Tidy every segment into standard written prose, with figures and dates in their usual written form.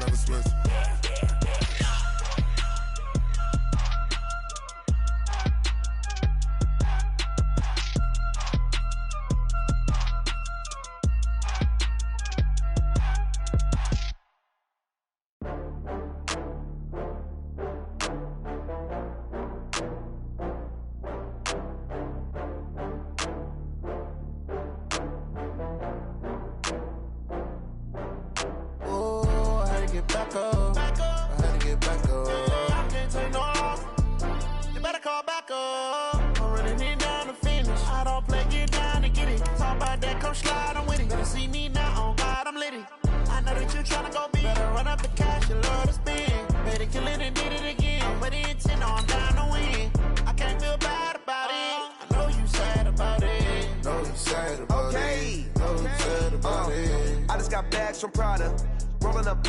never switch. Back up. I had to get back up. I can't take no loss. You better call back up. I'm running it down to finish. I don't play, get down to get it. Talk about that, come slide, I'm with it. Better see me now, on God, I'm litty. I know that you tryna go big. Better run up the cash, you love to spend. Better kill it and did it again. But the intent, no, I'm down to win. I can't feel bad about it. I know you sad about it. Know you sad about it. Know you sad about it. I just got bags from Prada. Rolling up,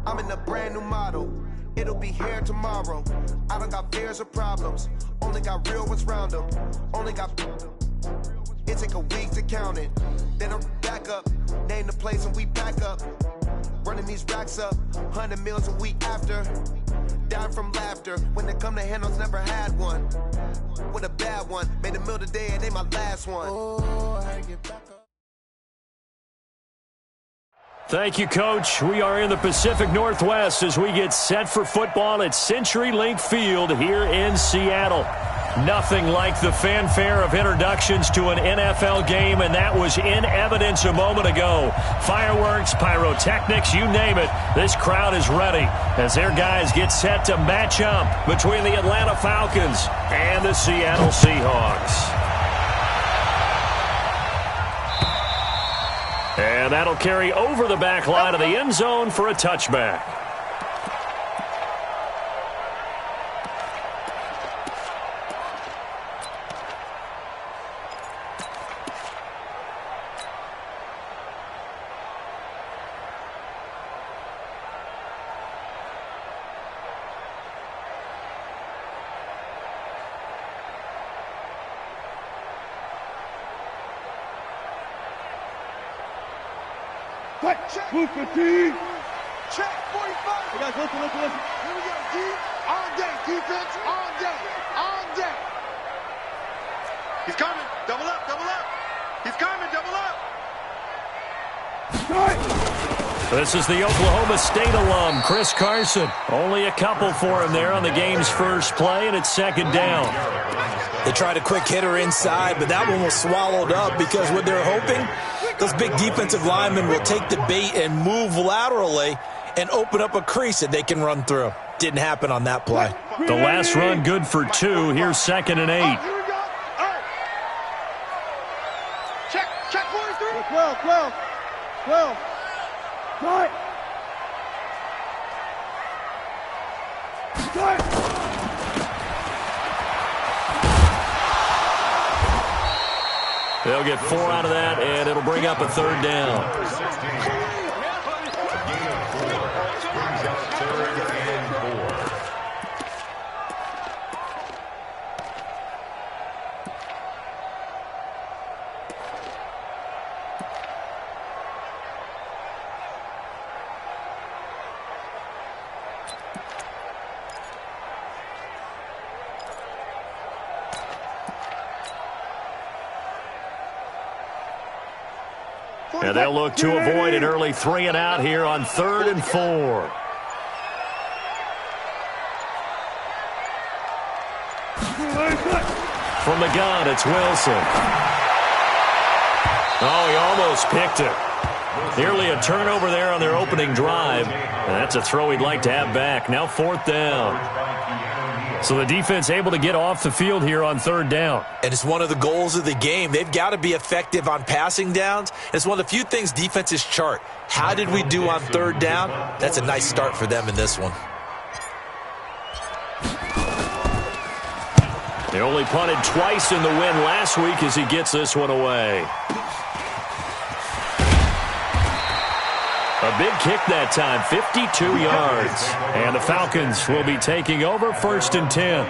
I'm in a brand new model. It'll be here tomorrow. I don't got fears or problems. Only got real ones round them. Only got. It take a week to count it. Then I'm back up. Name the place and we back up. Running these racks up. 100 meals a week after. Dying from laughter. When they come to handles, never had one. With a bad one. Made a meal today and they my last one. Oh, I had to get back up. Thank you, Coach. We are in the Pacific Northwest as we get set for football at CenturyLink Field here in Seattle. Nothing like the fanfare of introductions to an NFL game, and that was in evidence a moment ago. Fireworks, pyrotechnics, you name it. This crowd is ready as their guys get set to match up between the Atlanta Falcons and the Seattle Seahawks. And that'll carry over the back line of the end zone for a touchback. Move for D. Check 45. You guys, listen. Here we go. D on deck. Defense on deck. On deck. He's coming. Double up. He's coming. Double up. Start. This is the Oklahoma State alum, Chris Carson. Only a couple for him there on the game's first play, and it's second down. They tried a quick hitter inside, but that one was swallowed up because what they're hoping, those big defensive linemen will take the bait and move laterally and open up a crease that they can run through. Didn't happen on that play. The last run good for 2. Here's 2nd and 8. Here we go. All right. Check 43. 12. Start. They'll get 4 out of that, and it'll bring up a third down. And they'll look to avoid an early 3 and out here on 3rd and 4. From the gun, it's Wilson. Oh, he almost picked it. Nearly a turnover there on their opening drive. And that's a throw he'd like to have back. Now 4th down. So the defense able to get off the field here on 3rd down. And it's one of the goals of the game. They've got to be effective on passing downs. It's one of the few things defenses chart. How did we do on 3rd down? That's a nice start for them in this one. They only punted twice in the win last week as he gets this one away. A big kick that time, 52 yards. And the Falcons will be taking over 1st and 10.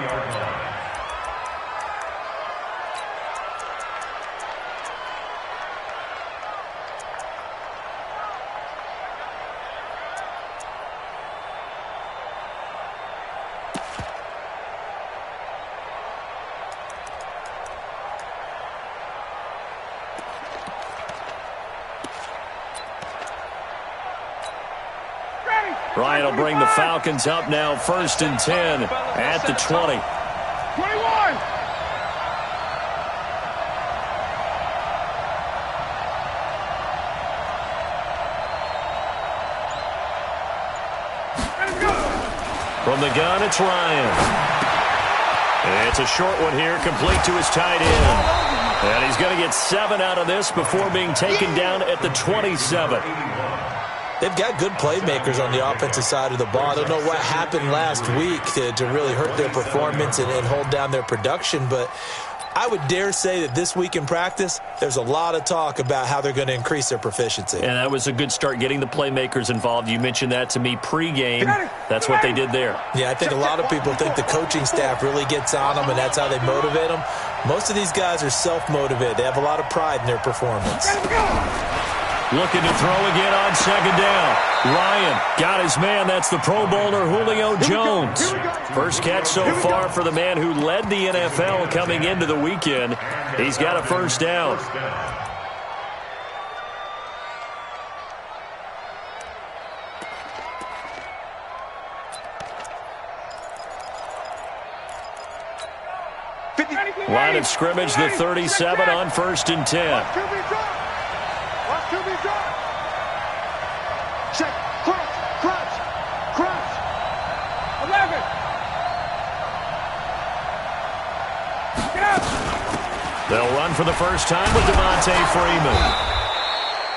Ryan will bring the Falcons up now, 1st and 10 at the 20. 21. From the gun, it's Ryan. It's a short one here, complete to his tight end. And he's going to get 7 out of this before being taken down at the 27. They've got good playmakers on the offensive side of the ball. I don't know what happened last week to really hurt their performance and hold down their production, but I would dare say that this week in practice, there's a lot of talk about how they're going to increase their proficiency. And that was a good start, getting the playmakers involved. You mentioned that to me pregame. That's what they did there. Yeah, I think a lot of people think the coaching staff really gets on them, and that's how they motivate them. Most of these guys are self-motivated. They have a lot of pride in their performance. Looking to throw again on 2nd down. Ryan got his man. That's the Pro Bowler Julio Jones. First catch so far for the man who led the NFL coming into the weekend. He's got a 1st down. Line of scrimmage, the 37 on 1st and 10. Watch to be dropped. Check. Crunch. 11. Get up. They'll run for the first time with Devontae Freeman.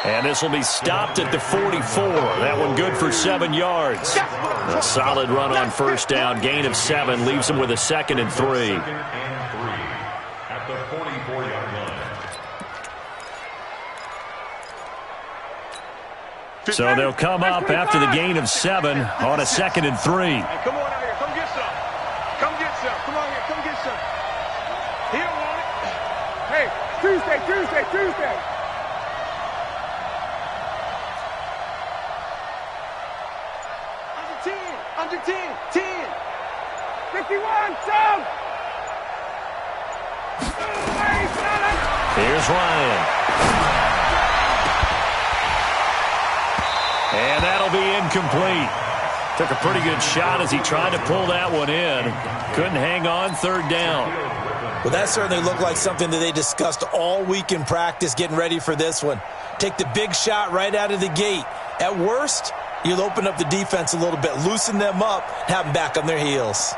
And this will be stopped at the 44. That one good for 7 yards. A solid run on 1st down. Gain of 7 leaves him with a 2nd and 3. At the 44-yard line. So they'll come up after the gain of 7 on a 2nd and 3. Hey, come on out here. Come get some. Come get some. Come on here. Come get some. He don't want it. Hey, Tuesday. Under 10. 51. Jump. Here's Ryan. And that'll be incomplete. Took a pretty good shot as he tried to pull that one in. Couldn't hang on, 3rd down. Well, that certainly looked like something that they discussed all week in practice, getting ready for this one. Take the big shot right out of the gate. At worst, you'll open up the defense a little bit, loosen them up, have them back on their heels.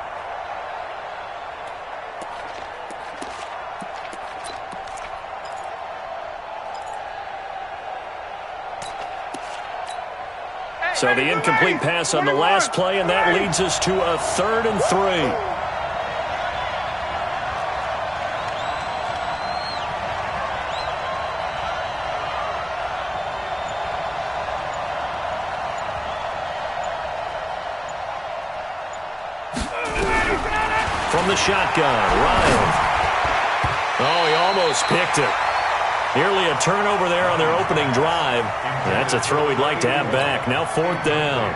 So the incomplete pass on the last play, and that leads us to a 3rd and 3. From the shotgun, Ryan. Oh, he almost picked it. Nearly a turnover there on their opening drive. That's a throw he'd like to have back. Now 4th down.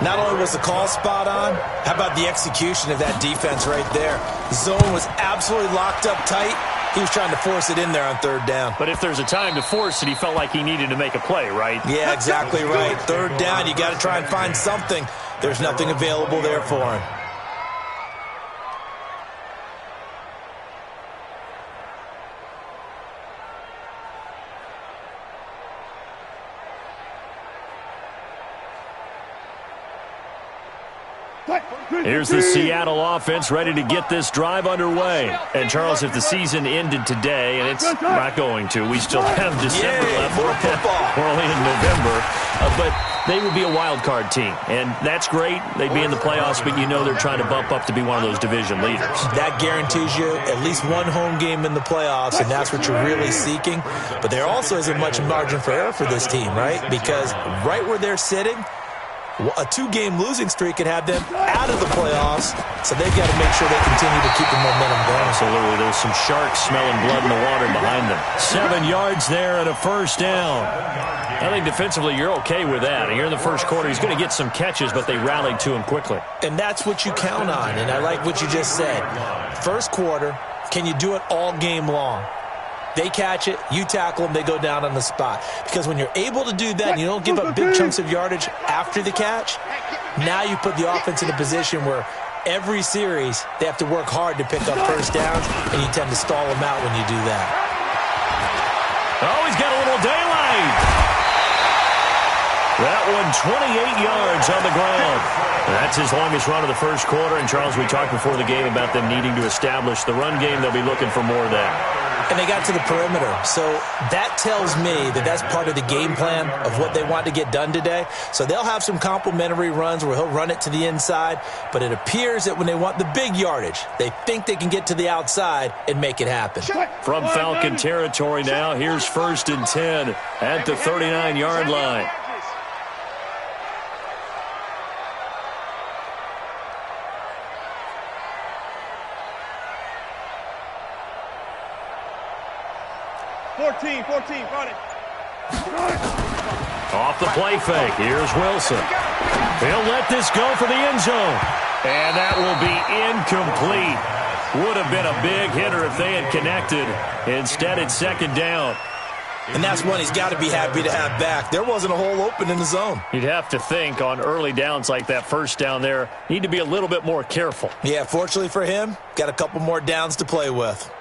Not only was the call spot on, how about the execution of that defense right there? The zone was absolutely locked up tight. He was trying to force it in there on 3rd down. But if there's a time to force it, he felt like he needed to make a play, right? Yeah, exactly right. 3rd down, you got to try and find something. There's nothing available there for him. Here's the Seattle offense ready to get this drive underway. And, Charles, if the season ended today, and it's not going to, we still have December left. We're only in November. But they would be a wild card team. And that's great. They'd be in the playoffs, but you know they're trying to bump up to be one of those division leaders. That guarantees you at least one home game in the playoffs, and that's what you're really seeking. But there also isn't much margin for error for this team, right? Because right where they're sitting, a 2-game losing streak could have them out of the playoffs, so they've got to make sure they continue to keep the momentum going. Absolutely. There's some sharks smelling blood in the water behind them. 7 yards there and a 1st down. I think defensively you're okay with that. Here in the first quarter, he's going to get some catches, but they rallied to him quickly. And that's what you count on, and I like what you just said. First quarter, can you do it all game long? They catch it, you tackle them, they go down on the spot. Because when you're able to do that and you don't give up big chunks of yardage after the catch, now you put the offense in a position where every series they have to work hard to pick up first downs, and you tend to stall them out when you do that. Oh, he's got a little daylight. That one 28 yards on the ground. That's his longest run of the first quarter. And, Charles, we talked before the game about them needing to establish the run game. They'll be looking for more of that. And they got to the perimeter. So that tells me that that's part of the game plan of what they want to get done today. So they'll have some complimentary runs where he'll run it to the inside. But it appears that when they want the big yardage, they think they can get to the outside and make it happen. From Falcon territory now, here's 1st and 10 at the 39-yard line. Run it. Off the play fake. Here's Wilson. He'll let this go for the end zone. And that will be incomplete. Would have been a big hitter if they had connected. Instead, it's 2nd down. And that's one he's got to be happy to have back. There wasn't a hole open in the zone. You'd have to think on early downs like that first down there, need to be a little bit more careful. Yeah, fortunately for him, got a couple more downs to play with.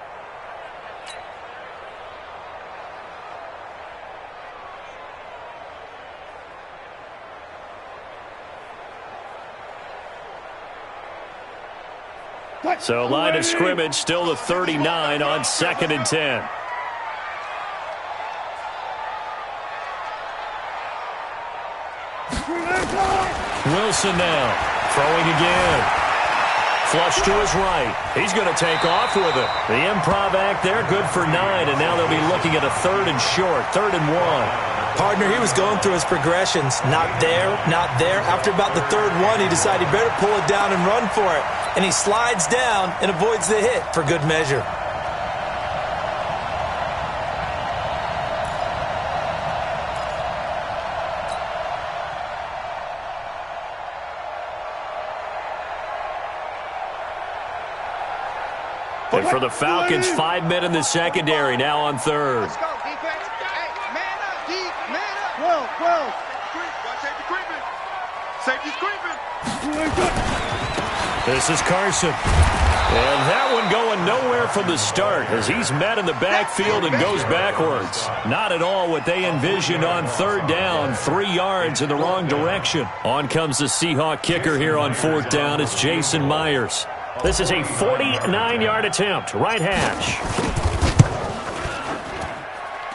So line of scrimmage still the 39 on 2nd and 10. Wilson now throwing again. Flush to his right. He's going to take off with it. The improv act there, good for 9, and now they'll be looking at a 3rd and short, 3rd and 1. Partner, he was going through his progressions. Not there, not there. After about the 3rd one, he decided he better pull it down and run for it. And he slides down and avoids the hit for good measure. And for the Falcons, 5 men in the secondary, now on 3rd. Let's go, defense. Hey, man up, D, man up. 12. Safety creeping. Safety's creeping. This is Carson. And that one going nowhere from the start as he's met in the backfield and goes backwards. Not at all what they envisioned on 3rd down. 3 yards in the wrong direction. On comes the Seahawk kicker here on 4th down. It's Jason Myers. This is a 49-yard attempt, right hash.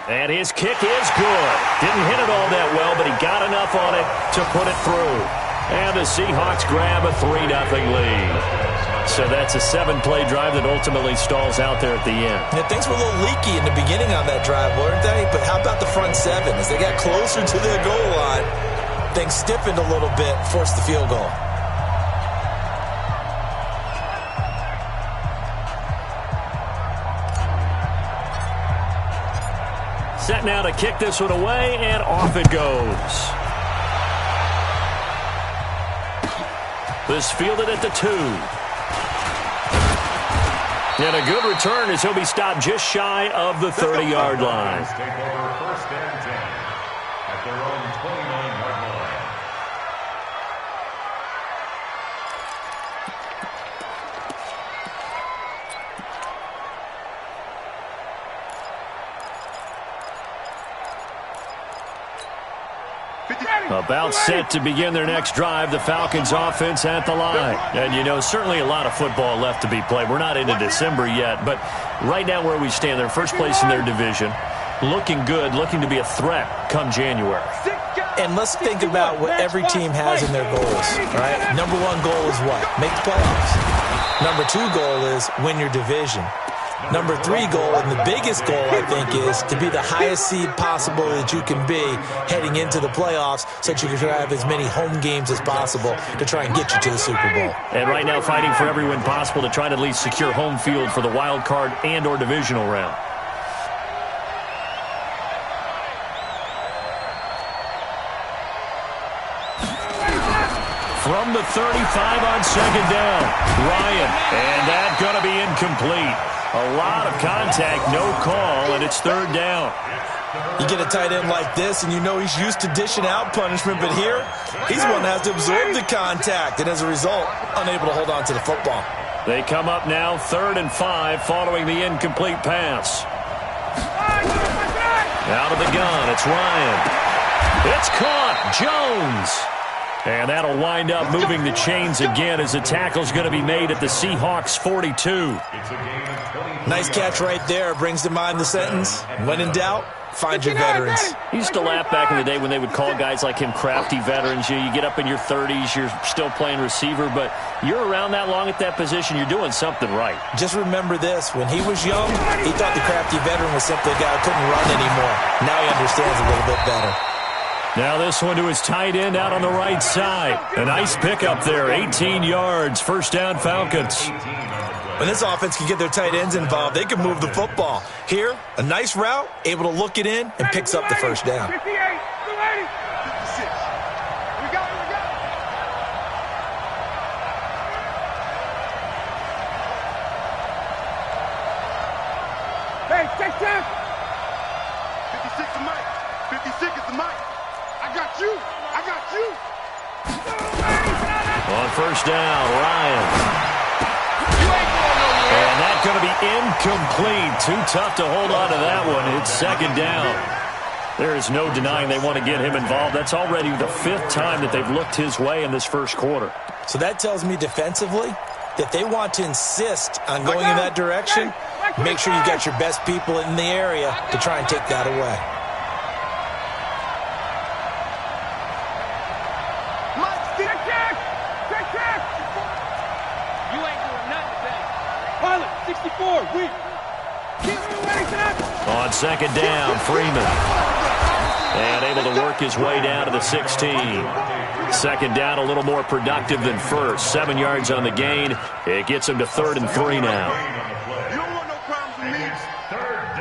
And his kick is good. Didn't hit it all that well, but he got enough on it to put it through. And the Seahawks grab a 3-0 lead. So that's a 7-play drive that ultimately stalls out there at the end. Yeah, things were a little leaky in the beginning on that drive, weren't they? But how about the front 7? As they got closer to the goal line, things stiffened a little bit, forced the field goal. Set now to kick this one away, and off it goes. This fielded at the 2. And a good return as he'll be stopped just shy of the 30-yard line. Take over 1st and 10 at their own 29-yard line. About set to begin their next drive, the Falcons offense at the line. And, you know, certainly a lot of football left to be played. We're not into December yet, but right now where we stand, they're first place in their division. Looking good, looking to be a threat come January. And let's think about what every team has in their goals, right? Number 1 goal is what? Make the playoffs. Number 2 goal is win your division. Number 3 goal, and the biggest goal, I think, is to be the highest seed possible that you can be heading into the playoffs so that you can have as many home games as possible to try and get you to the Super Bowl. And right now fighting for every win possible to try to at least secure home field for the wild card and or divisional round. from the 35 on second down. Ryan, and that's going to be incomplete. A lot of contact, no call, and it's third down. You get a tight end like this, and you know he's used to dishing out punishment, but here, he's the one that has to absorb the contact, and as a result, unable to hold on to the football. They come up now 3rd and 5 following the incomplete pass. Out of the gun, it's Ryan. It's caught, Jones. And that'll wind up moving the chains again as the tackle's going to be made at the Seahawks 42. Nice catch right there. Brings to mind the sentence, when in doubt, find your veterans. He used to laugh back in the day when they would call guys like him crafty veterans. You get up in your 30s, you're still playing receiver, but you're around that long at that position, you're doing something right. Just remember this. When he was young, he thought the crafty veteran was simply a guy who couldn't run anymore. Now he understands a little bit better. Now this one to his tight end out on the right side. A nice pickup there, 18 yards, first down Falcons. When this offense can get their tight ends involved, they can move the football. Here, a nice route, able to look it in, and picks up the first down. 58, 280, 56. We got it, we got it. Hey, take 10. 56 is Mike. 56 is the Mike. I got you. I got you. On first down, Ryan. And that's going to be incomplete. Too tough to hold on to that one. It's second down. There is no denying they want to get him involved. That's already the 5th time that they've looked his way in this first quarter. So that tells me defensively that they want to insist on going in that direction. Make sure you got your best people in the area to try and take that away. On second down, Freeman. And able to work his way down to the 16. Second down a little more productive than first. 7 yards on the gain. It gets him to 3rd and 3 now. You don't want no problems with me. Third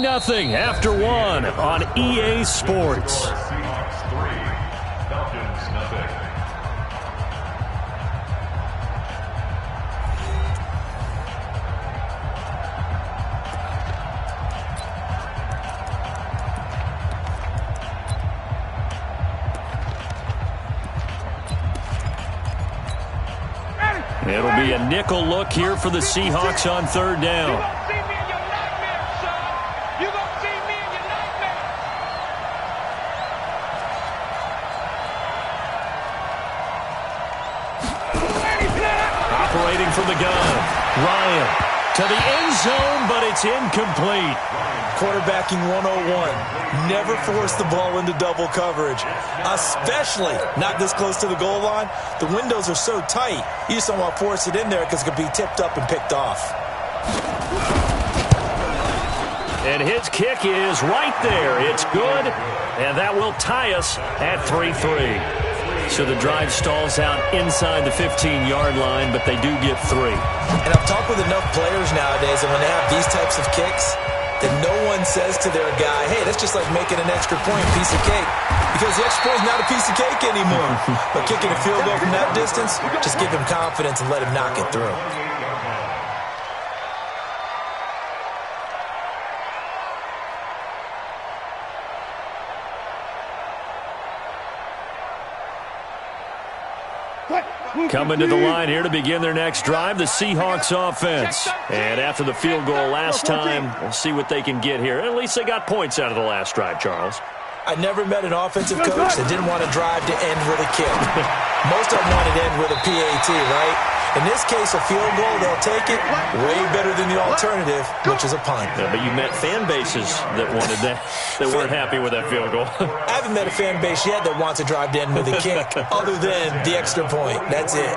down. 3-0 after 1 on EA Sports. Seahawks 3, Falcons 0. It'll be a nickel look here for the Seahawks on 3rd down. Operating from the gun. Ryan to the end zone, but it's incomplete. Quarterbacking 101. Never force the ball into double coverage, especially not this close to the goal line. The windows are so tight, you just don't want to force it in there because it could be tipped up and picked off. And his kick is right there. It's good, and that will tie us at 3-3. So the drive stalls out inside the 15-yard line, but they do get 3. And I've talked with enough players nowadays, and when they have these types of kicks, that no one says to their guy, hey, that's just like making an extra point, piece of cake. Because the extra point is not a piece of cake anymore. But kicking a field goal from that distance, just give him confidence and let him knock it through. Coming to the line here to begin their next drive, the Seahawks offense. And after the field goal last time, we'll see what they can get here. At least they got points out of the last drive, Charles. I never met an offensive coach that didn't want to drive to end with a kick. Most of them wanted to end with a PAT, right? In this case, a field goal, they'll take it way better than the alternative, which is a punt. Yeah, but you met fan bases that wanted that, that weren't happy with that field goal. I haven't met a fan base yet that wants to drive to end with a kick, other than the extra point. That's it.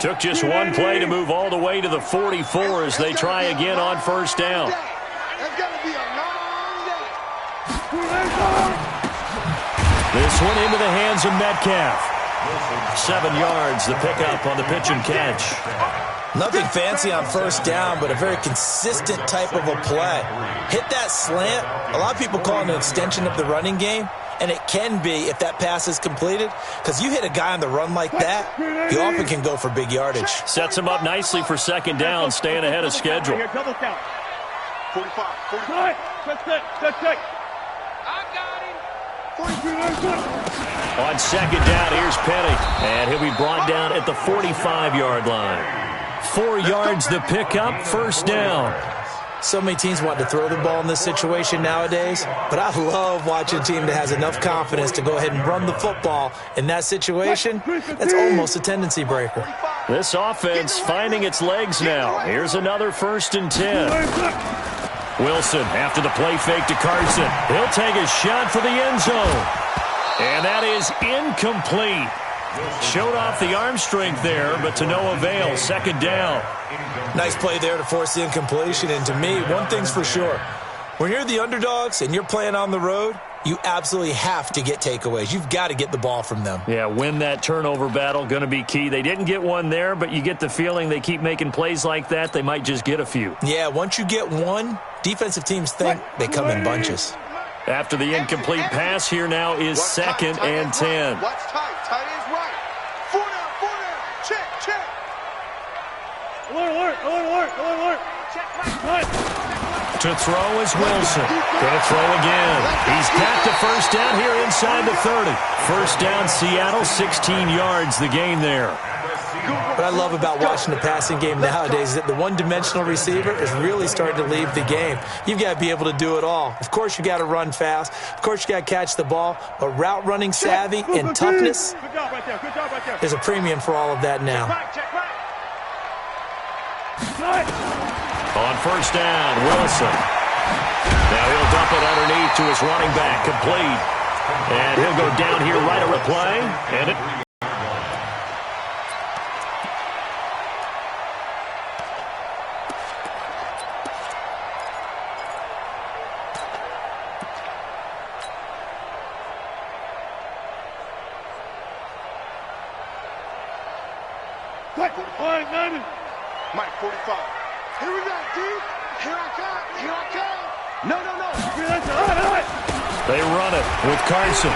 Took just one play to move all the way to the 44 as they try again on first down. That's going to be a long day. This one into the hands of Metcalf. 7 yards, the pickup on the pitch and catch. Nothing fancy on first down, but a very consistent type of a play. Hit that slant. A lot of people call it an extension of the running game, and it can be if that pass is completed, because you hit a guy on the run like that, he often can go for big yardage. Sets him up nicely for second down, staying ahead of schedule. 45, 45. Check. I got him. On second down, here's Penny, and he'll be brought down at the 45-yard line. 4 yards the pickup, first down. So many teams want to throw the ball in this situation nowadays, but I love watching a team that has enough confidence to go ahead and run the football in that situation. That's almost a tendency breaker. This offense finding its legs now. Here's another 1st and 10. Wilson after the play fake to Carson. He'll take a shot for the end zone. And that is incomplete. Showed off the arm strength there, but to no avail. Second down. Nice play there to force the incompletion. And to me, one thing's for sure. When you're the underdogs and you're playing on the road, you absolutely have to get takeaways. You've got to get the ball from them. Yeah, win that turnover battle, going to be key. They didn't get one there, but you get the feeling they keep making plays like that, they might just get a few. Yeah, once you get one, defensive teams think they come in bunches. After the incomplete pass, here now is 2nd and 10. What's tight? Tight is right. 4 down. Check. Alert. To throw is Wilson. Going to throw again. He's got the first down here inside the 30. First down, Seattle, 16 yards the gain there. What I love about watching the passing game nowadays is that the one-dimensional receiver is really starting to leave the game. You've got to be able to do it all. Of course, you got to run fast. Of course, you got to catch the ball. But route running savvy and toughness, there's a premium for all of that now. On first down, Wilson. Now he'll dump it underneath to his running back, complete. And he'll go down here right at the play. And it... Mike, 45. Here we go, D. Here I come. No. They run it with Carson.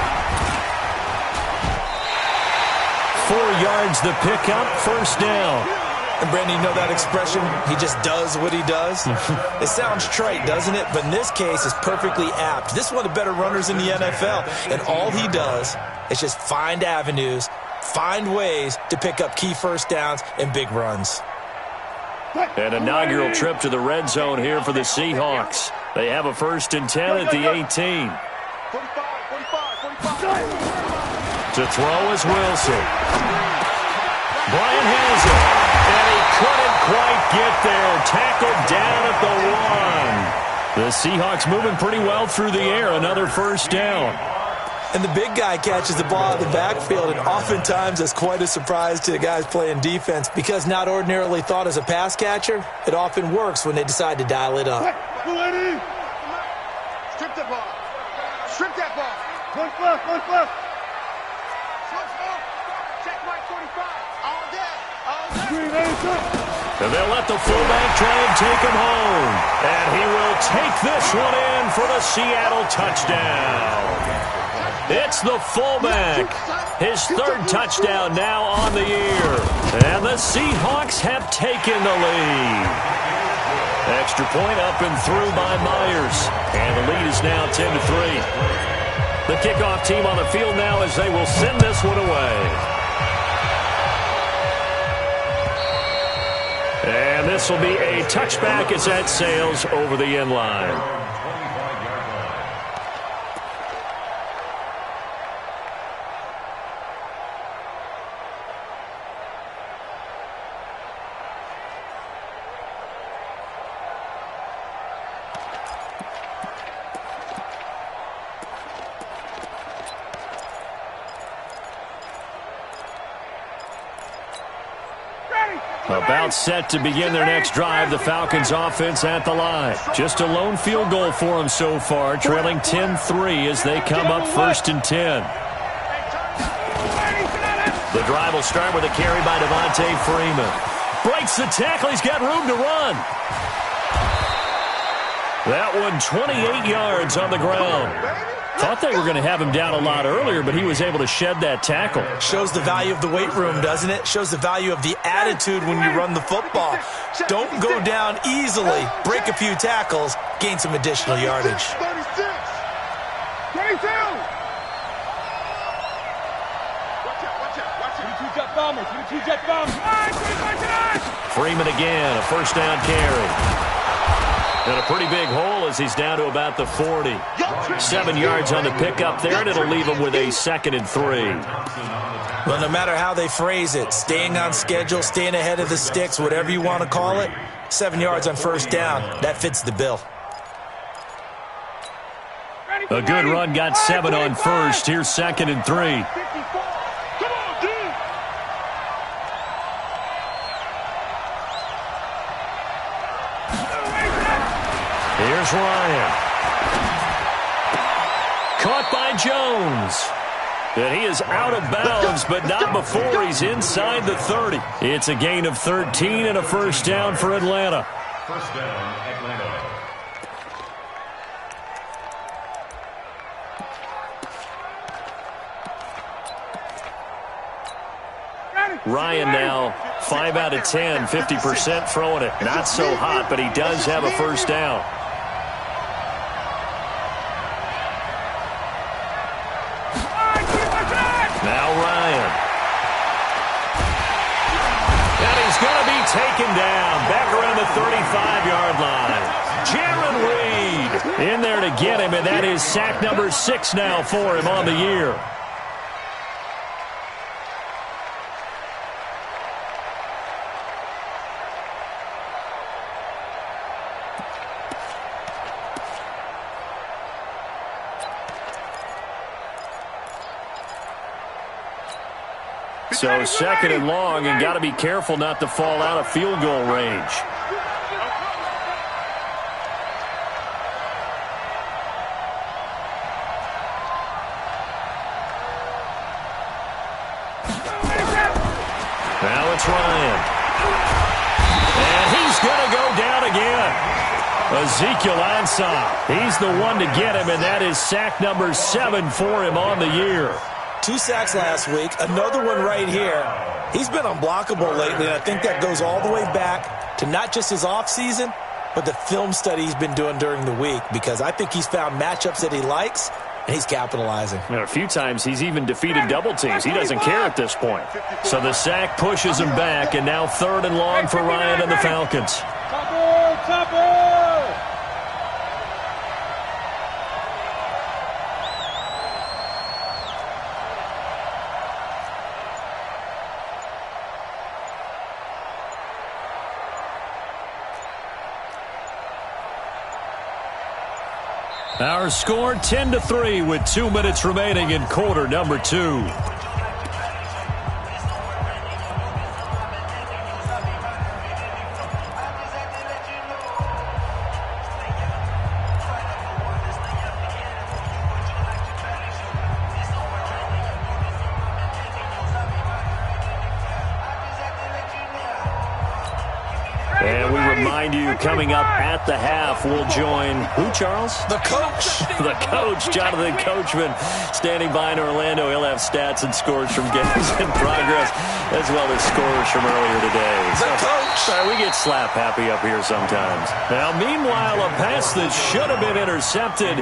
4 yards the pickup, first down. And Brandon, you know that expression? He just does what he does. It sounds trite, doesn't it? But in this case, it's perfectly apt. This is one of the better runners in the NFL. And all he does is just find avenues, find ways to pick up key first downs and big runs. An inaugural trip to the red zone here for the Seahawks. They have a 1st and 10 at the 18. 45. To throw is Wilson. Bryant has it. And he couldn't quite get there. Tackled down at the 1. The Seahawks moving pretty well through the air. Another first down. And the big guy catches the ball out of the backfield, and oftentimes it's quite a surprise to the guys playing defense because not ordinarily thought as a pass catcher, it often works when they decide to dial it up. Strip that ball. Push left. Check Mike 45. All day. And they'll let the fullback try and take him home. And he will take this one in for the Seattle touchdown. It's the fullback. His 3rd touchdown now on the year. And the Seahawks have taken the lead. Extra point up and through by Myers. And the lead is now 10-3. The kickoff team on the field now as they will send this one away. And this will be a touchback as that sails over the end line. About set to begin their next drive, the Falcons offense at the line. Just a lone field goal for them so far, trailing 10-3 as they come up 1st and 10. The drive will start with a carry by Devontae Freeman. breaks the tackle. He's got room to run. That one 28 yards on the ground. Thought they were going to have him down a lot earlier, but he was able to shed that tackle. Shows the value of the weight room, doesn't it? Shows the value of the attitude when you run the football. Don't go down easily. Break a few tackles. Gain some additional yardage. 36. 22. Freeman again, a first down carry. And a pretty big hole as he's down to about the 40. 7 yards on the pickup there, and it'll leave him with a 2nd and 3. Well, no matter how they phrase it, staying on schedule, staying ahead of the sticks, whatever you want to call it, 7 yards on first down, that fits the bill. A good run, got 7 on first. Here's 2nd and 3. Here's Ryan. Caught by Jones. And he is out of bounds, but not before he's inside the 30. It's a gain of 13 and a first down for Atlanta. First down, Atlanta. Ryan now 5 out of 10, 50% throwing it. Not so hot, but he does have a first down. Now Ryan. And he's going to be taken down back around the 35-yard line. Jaron Reed in there to get him, and that is sack number 6 now for him on the year. So 2nd and long, and got to be careful not to fall out of field goal range. Now it's Ryan. And he's going to go down again. Ezekiel Ansah. He's the one to get him, and that is sack number 7 for him on the year. 2 sacks last week, another one right here. He's been unblockable lately, and I think that goes all the way back to not just his offseason, but the film study he's been doing during the week, because I think he's found matchups that he likes, and he's capitalizing. A few times he's even defeated double teams. He doesn't care at this point. So the sack pushes him back, and now 3rd and long for Ryan and the Falcons. Topper! Our score 10-3 with 2 minutes remaining in quarter number 2. And we remind you, coming up at the half, we'll join who, Charles? The coach. The coach, Jonathan Coachman, standing by in Orlando. He'll have stats and scores from games in progress, as well as scores from earlier today. The coach. Sorry, we get slap happy up here sometimes. Now, meanwhile, a pass that should have been intercepted,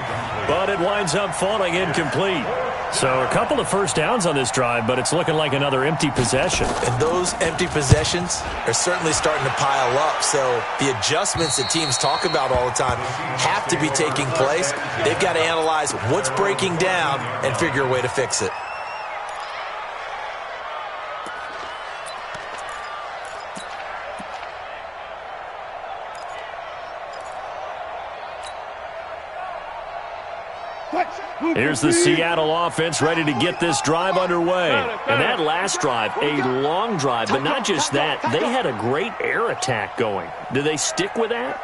but it winds up falling incomplete. So a couple of first downs on this drive, but it's looking like another empty possession. And those empty possessions are certainly starting to pile up. So the adjustments that teams talk about all the time have to be taking place. They've got to analyze what's breaking down and figure a way to fix it. Here's the Seattle offense ready to get this drive underway. And that last drive, a long drive, but not just that. They had a great air attack going. Do they stick with that?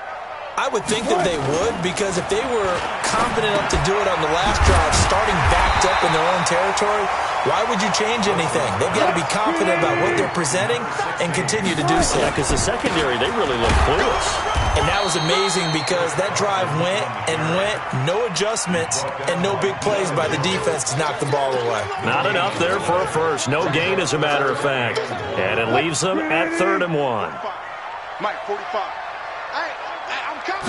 I would think that they would, because if they were confident enough to do it on the last drive, starting backed up in their own territory, Why would you change anything? They've got to be confident about what they're presenting and continue to do so. Yeah, because the secondary, they really look clueless. And that was amazing because that drive went and went, no adjustments, and no big plays by the defense to knock the ball away. Not enough there for a first. No gain, as a matter of fact. And it leaves them at 3rd and 1. Mike, 45. Hey, I'm coming.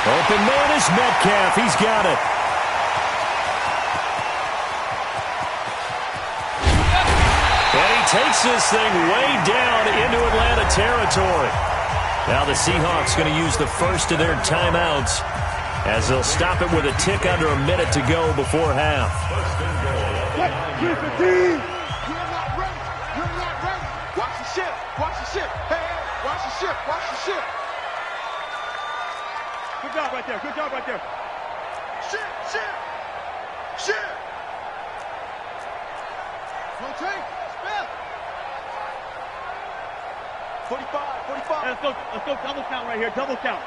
Open man is Metcalf. He's got it. And he takes this thing way down into Atlanta territory. Now the Seahawks going to use the first of their timeouts as they'll stop it with a tick under a minute to go before half. You're not ready. You're not ready. Watch the ship. Watch the ship. Hey, watch the ship. Watch the ship. Good job right there. Good job right there. Ship. Ship. Ship. Rotate. Spin. 45. 45. Let's go double count right here. Double count.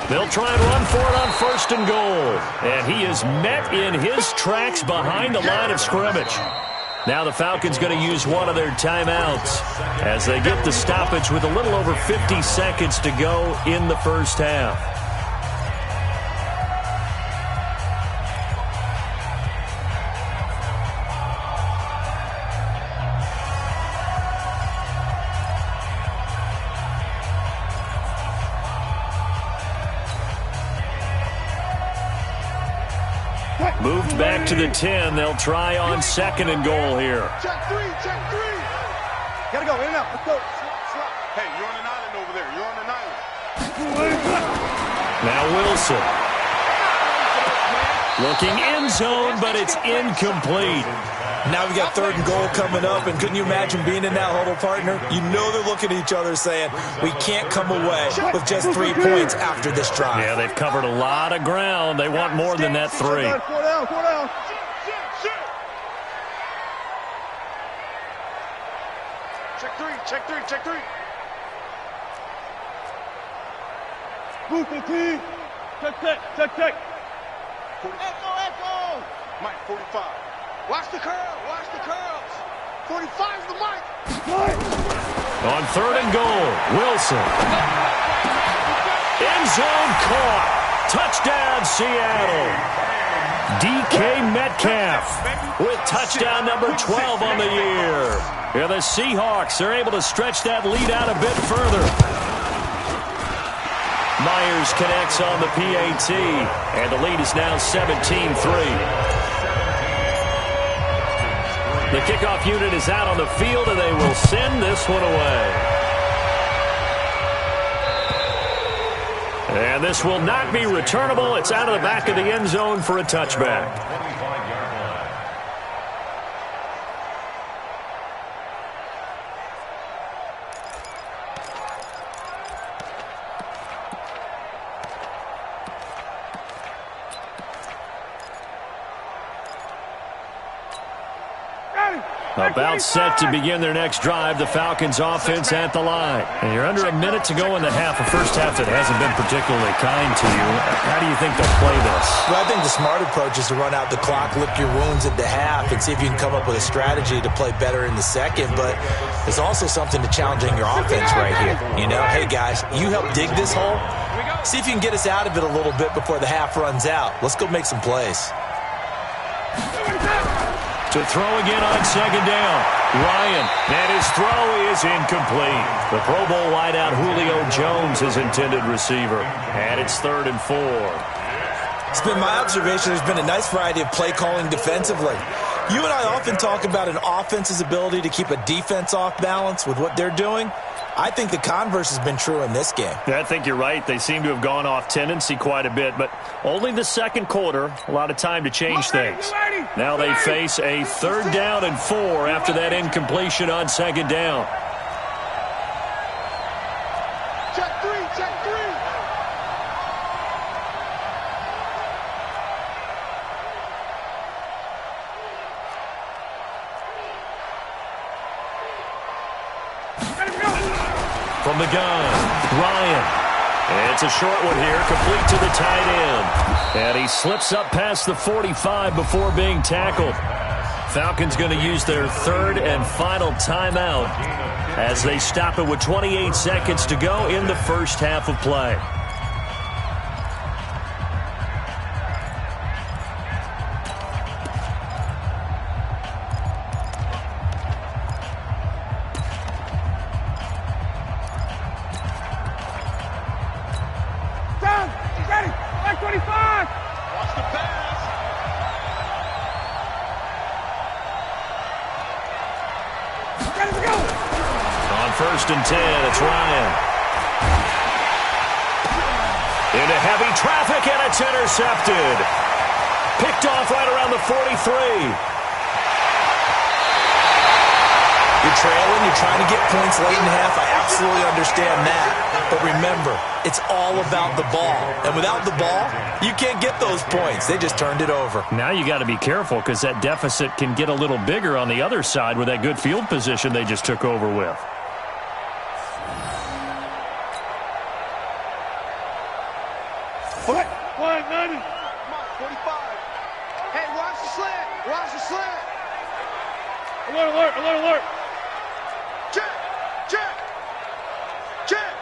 They'll try and run for it on 1st and goal. And he is met in his tracks behind the line of scrimmage. Now the Falcons going to use one of their timeouts as they get the stoppage with a little over 50 seconds to go in the first half. Moved back to the 10. They'll try on 2nd and goal here. Check 3. Check 3. Gotta go. In and out. Let's go. Slap. Hey, you're on an island over there. You're on an island. Now Wilson. Looking end zone, but it's incomplete. Now we got 3rd and goal coming up, and couldn't you imagine being in that huddle, partner? You know they're looking at each other saying, we can't come away with just 3 points after this drive. Yeah, they've covered a lot of ground. They want more than that 3. 4 down. 4 down. Check 3. Check 3. Check 3. Move the team. Check. Echo. Mike, 45. Watch the curl. Watch the curls. 45's the mic. On 3rd and goal, Wilson. End zone caught. Touchdown, Seattle. DK Metcalf with touchdown number 12 on the year. Yeah, the Seahawks are able to stretch that lead out a bit further. Myers connects on the PAT, and the lead is now 17-3. The kickoff unit is out on the field, and they will send this one away. And this will not be returnable. It's out of the back of the end zone for a touchback. About set to begin their next drive, the Falcons offense at the line. And you're under a minute to go in the half, a first half that hasn't been particularly kind to you. How do you think they'll play this? Well, I think the smart approach is to run out the clock, lick your wounds at the half, and see if you can come up with a strategy to play better in the second. But there's also something to challenging your offense right here. You know, hey, guys, you help dig this hole. See if you can get us out of it a little bit before the half runs out. Let's go make some plays. To throw again on 2nd down. Ryan, and his throw is incomplete. The Pro Bowl wideout Julio Jones, his intended receiver. And it's 3rd and 4. It's been my observation there's been a nice variety of play calling defensively. You and I often talk about an offense's ability to keep a defense off balance with what they're doing. I think the converse has been true in this game. Yeah, I think you're right. They seem to have gone off tendency quite a bit, but only the second quarter, a lot of time to change things. Now they face a 3rd down and 4 after that incompletion on 2nd down. Check 3. Check 3. From the gun, Ryan. It's a short one here, complete to the tight end. And he slips up past the 45 before being tackled. Falcons going to use their third and final timeout as they stop it with 28 seconds to go in the first half of play. First and 10, it's Ryan. Into heavy traffic, and it's intercepted. Picked off right around the 43. You're trailing, you're trying to get points late in half. I absolutely understand that. But remember, it's all about the ball. And without the ball, you can't get those points. They just turned it over. Now you got to be careful because that deficit can get a little bigger on the other side with that good field position they just took over with. What? 190. Come on, 45. Hey, watch the slant. Watch the slant. Alert, alert, alert, alert. Check, check, check.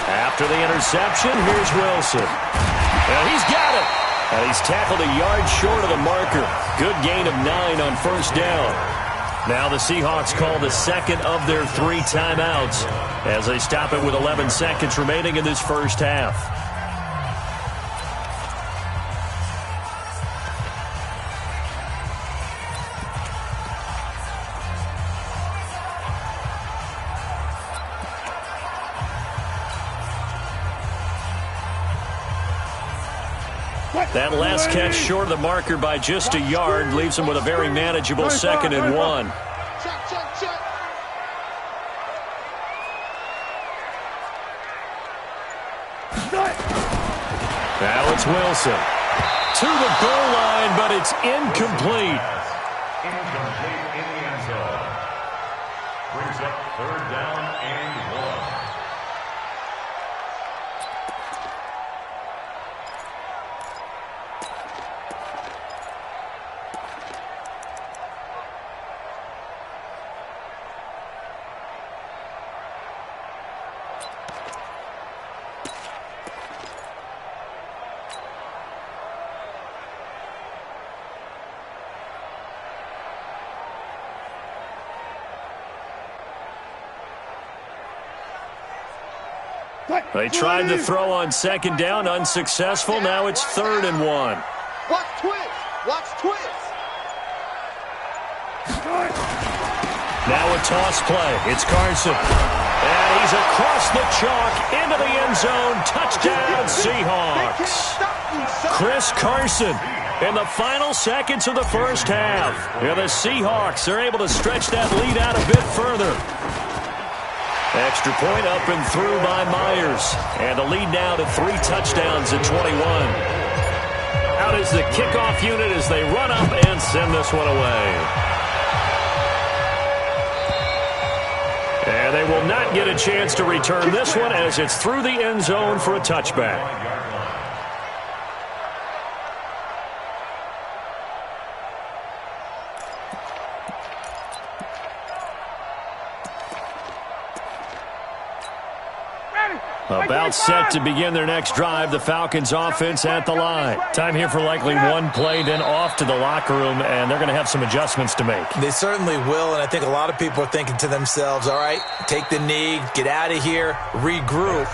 After the interception, here's Wilson. And he's got it. And he's tackled a yard short of the marker. Good gain of 9 on first down. Now the Seahawks call the second of their 3 timeouts as they stop it with 11 seconds remaining in this first half. That last catch short of the marker by just a yard leaves him with a very manageable 2nd and 1. Check, check, check. Now it's Wilson. To the goal line, but it's incomplete. Incomplete in the end zone. Brings up 3rd down and 1. They tried to throw on 2nd down, unsuccessful. Now it's 3rd and 1. Watch twist. Watch twist. Now a toss play. It's Carson. And he's across the chalk into the end zone. Touchdown, Seahawks. Chris Carson in the final seconds of the first half. And the Seahawks are able to stretch that lead out a bit further. Extra point up and through by Myers. And the lead now to 3 touchdowns at 21. Out is the kickoff unit as they run up and send this one away. And they will not get a chance to return this one as it's through the end zone for a touchback. About set to begin their next drive, the Falcons offense at the line. Time here for likely one play, then off to the locker room, and they're going to have some adjustments to make. They certainly will, and I think a lot of people are thinking to themselves, all right, take the knee, get out of here, regroup.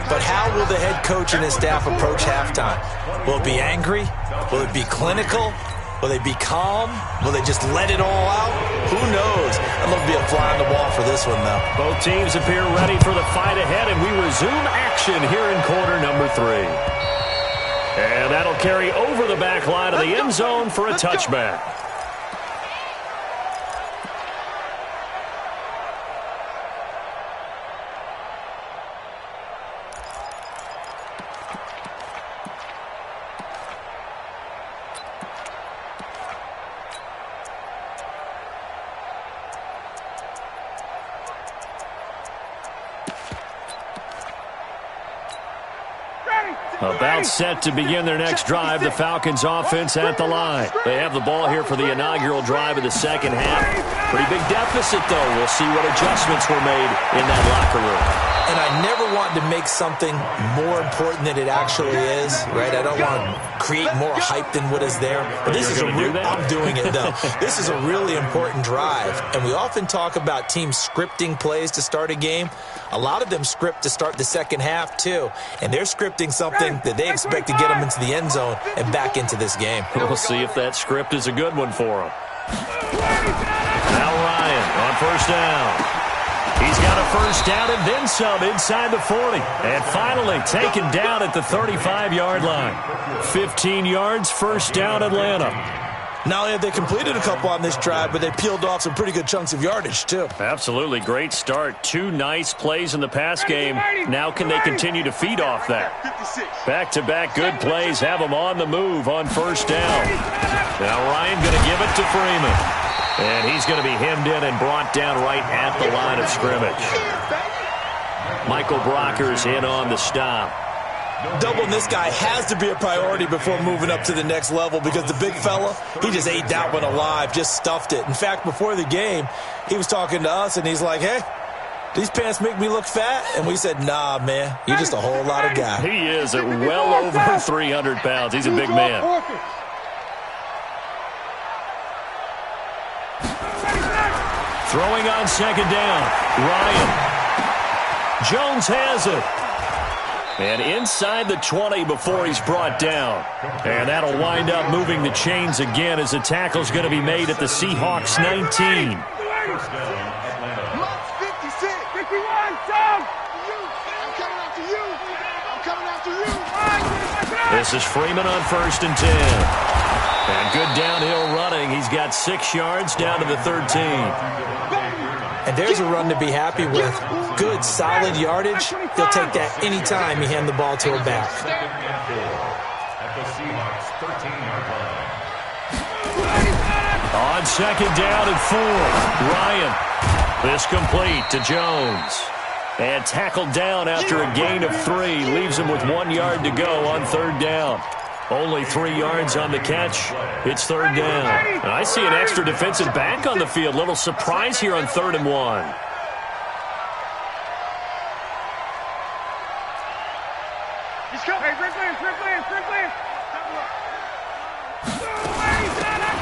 But how will the head coach and his staff approach halftime? Will it be angry? Will it be clinical? Will they be calm? Will they just let it all out? Who knows? I'm going to be a fly on the wall for this one, though. Both teams appear ready for the fight ahead, and we resume action here in quarter number 3. And that'll carry over the back line of the end zone for a touchback. About set to begin their next drive. The Falcons offense at the line. They have the ball here for the inaugural drive of the second half. Pretty big deficit, though. We'll see what adjustments were made in that locker room. And I never want to make something more important than it actually is, right? I don't want to create more hype than what is there. But this is I'm doing it, though. This is a really important drive. And we often talk about teams scripting plays to start a game. A lot of them script to start the second half, too. And they're scripting something that they expect to get them into the end zone and back into this game. We'll see if that script is a good one for them. Now Ryan on first down. He's got a first down and then some inside the 40. And finally taken down at the 35-yard line. 15 yards, first down Atlanta. Not only have they completed a couple on this drive, but they peeled off some pretty good chunks of yardage, too. Absolutely. Great start. 2 nice plays in the pass game. Now can they continue to feed off that? Back-to-back good plays have them on the move on first down. Now Ryan going to give it to Freeman. And he's going to be hemmed in and brought down right at the line of scrimmage. Michael Brocker's in on the stop. Doubling this guy has to be a priority before moving up to the next level because the big fella, he just ate that one alive, just stuffed it. In fact, before the game, he was talking to us, and he's like, hey, these pants make me look fat? And we said, nah, man, you're just a whole lot of guy. He is at well over 300 pounds. He's a big man. Throwing on second down, Ryan. Jones has it. And inside the 20 before he's brought down. And that'll wind up moving the chains again as the tackle's going to be made at the Seahawks 19. This is Freeman on first and 10. And good downhill running. He's got 6 yards down to the 13. And there's a run to be happy with. Good, solid yardage. He'll take that any time you hand the ball to a back. At the Seahawks 13-yard line. On second down and 4, Ryan. This complete to Jones. And tackled down after a gain of 3. Leaves him with 1 yard to go on third down. Only 3 yards on the catch. It's third down. And I see an extra defensive back on the field. Little surprise here on 3rd and 1.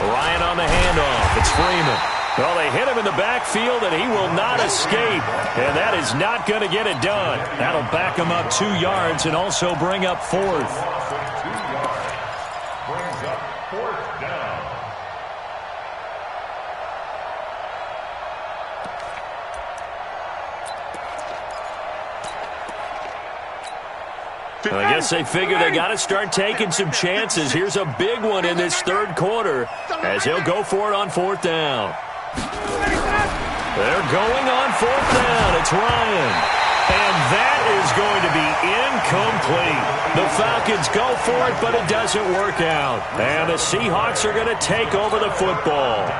Ryan on the handoff. It's Freeman. Well, they hit him in the backfield, and he will not escape. And that is not going to get it done. That'll back him up 2 yards and also bring up 4th. Brings up 4th down. I guess they figure they got to start taking some chances. Here's a big one in this third quarter as he'll go for it on 4th down. They're going on 4th down. It's Ryan. And that is going to be incomplete. The Falcons go for it, but it doesn't work out. And the Seahawks are going to take over the football.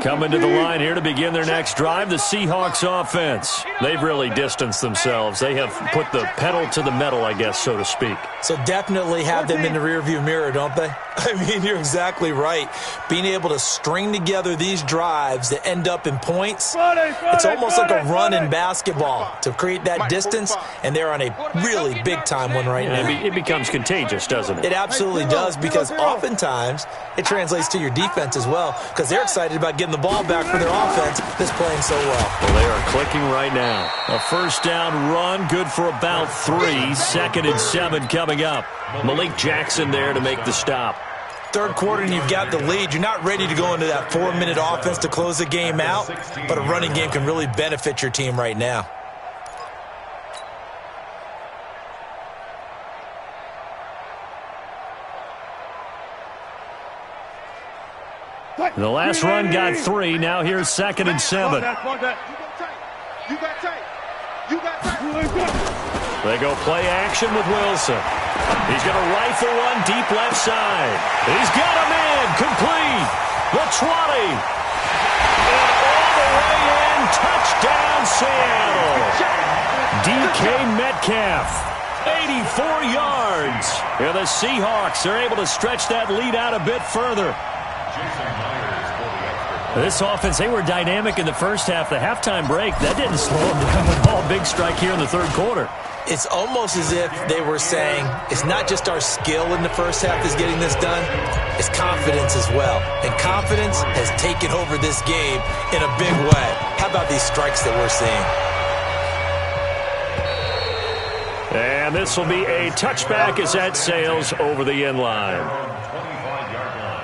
Coming to the line here to begin their next drive, the Seahawks offense. They've really distanced themselves. They have put the pedal to the metal, I guess, so to speak. So definitely have them in the rearview mirror, don't they? I mean, you're exactly right. Being able to string together these drives that end up in points, it's almost like a run in basketball to create that distance, and they're on a really big-time one right now. It becomes contagious, doesn't it? It absolutely does, because oftentimes it translates to your defense as well, because they're excited about getting the ball back for their offense that's playing so well. Well, they are clicking right now. A first down run, good for about 3. 2nd and 7 coming up. Malik Jackson there to make the stop. Third quarter and you've got the lead. You're not ready to go into that 4-minute offense to close the game out, but a running game can really benefit your team right now. The last run got 3. Now here's 2nd and 7. They go play action with Wilson. He's going to rifle one deep left side. He's got him in. Complete. The 20. And all the way in. and touchdown, Seattle. DK Metcalf. 84 yards. And the Seahawks are able to stretch that lead out a bit further. This offense, they were dynamic in the first half. The halftime break, that didn't slow them down at all. Big strike here in the third quarter. It's almost as if they were saying, it's not just our skill in the first half that's getting this done, it's confidence as well. And confidence has taken over this game in a big way. How about these strikes that we're seeing? And this will be a touchback as that sails over the end line. 25-yard line.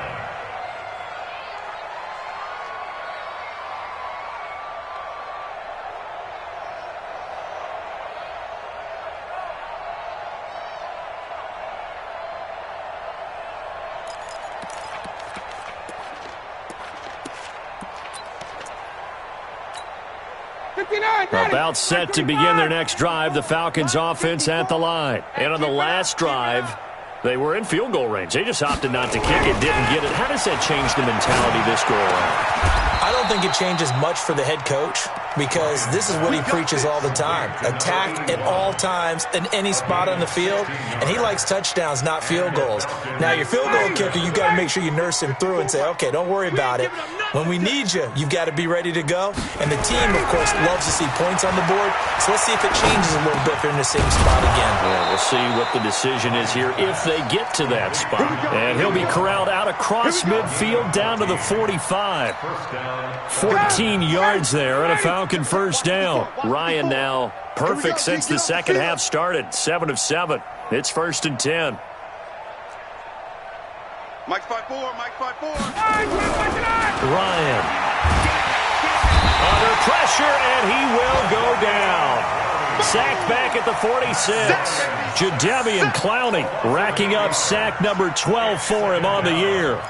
About set to begin their next drive, the Falcons offense at the line. And on the last drive, they were in field goal range. They just opted not to kick it, didn't get it. How does that change the mentality this go around? I don't think it changes much for the head coach because this is what he preaches all the time. Attack at all times in any spot on the field, and he likes touchdowns, not field goals. Now, your field goal kicker, you've got to make sure you nurse him through and say, okay, don't worry about it. When we need you, you've got to be ready to go. And the team, of course, loves to see points on the board. So let's see if it changes a little bit if they're in the same spot again. Yeah, we'll see what the decision is here if they get to that spot. And he'll be corralled out across midfield down to the 45. 14 yards there and a Falcon first down. Ryan now perfect since the second half started. 7 of 7. It's 1st and 10. Mike's 5-4, Mike's 5-4. Ryan. Under pressure, and he will go down. Sacked back at the 46. Jadeveon Clowney racking up sack number 12 for him on the year.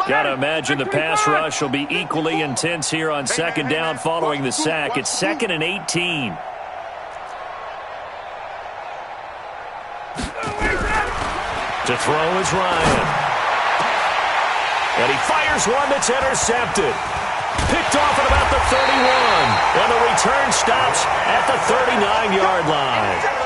Got to imagine the pass rush will be equally intense here on second down following the sack. It's 2nd and 18. To throw is Ryan. And he fires one that's intercepted. Picked off at about the 31. And the return stops at the 39-yard line.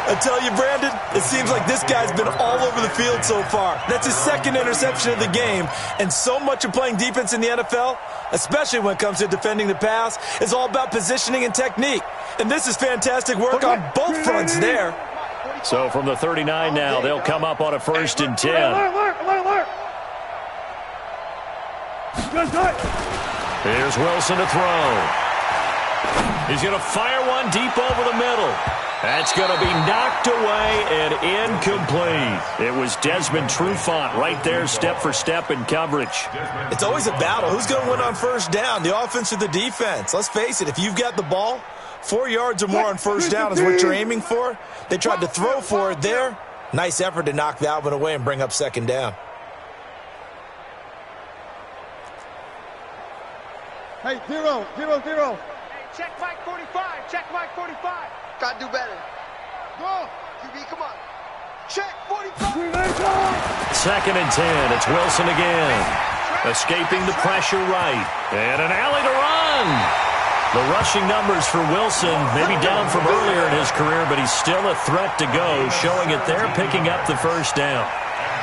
I tell you, Brandon, it seems like this guy's been all over the field so far. That's his 2nd interception of the game. And so much of playing defense in the NFL, especially when it comes to defending the pass, is all about positioning and technique. And this is fantastic work on both fronts there. So from the 39 now, they'll come up on a 1st and 10. Here's Wilson to throw. He's going to fire one deep over the middle. That's going to be knocked away and incomplete. It was Desmond Trufant right there, step for step in coverage. It's always a battle. Who's going to win on first down, the offense or the defense? Let's face it, if you've got the ball, 4 yards or more on first down is what you're aiming for. They tried to throw for it there. Nice effort to knock that one away and bring up 2nd down. Hey, 0, 0, 0. Check Mike 45. Check Mike 45. Gotta do better. Go. QB, come on. Check 45. 2nd and 10. It's Wilson again. Escaping the pressure right. And an alley to run. The rushing numbers for Wilson maybe down from earlier in his career, but he's still a threat to go, showing it there, picking up the first down.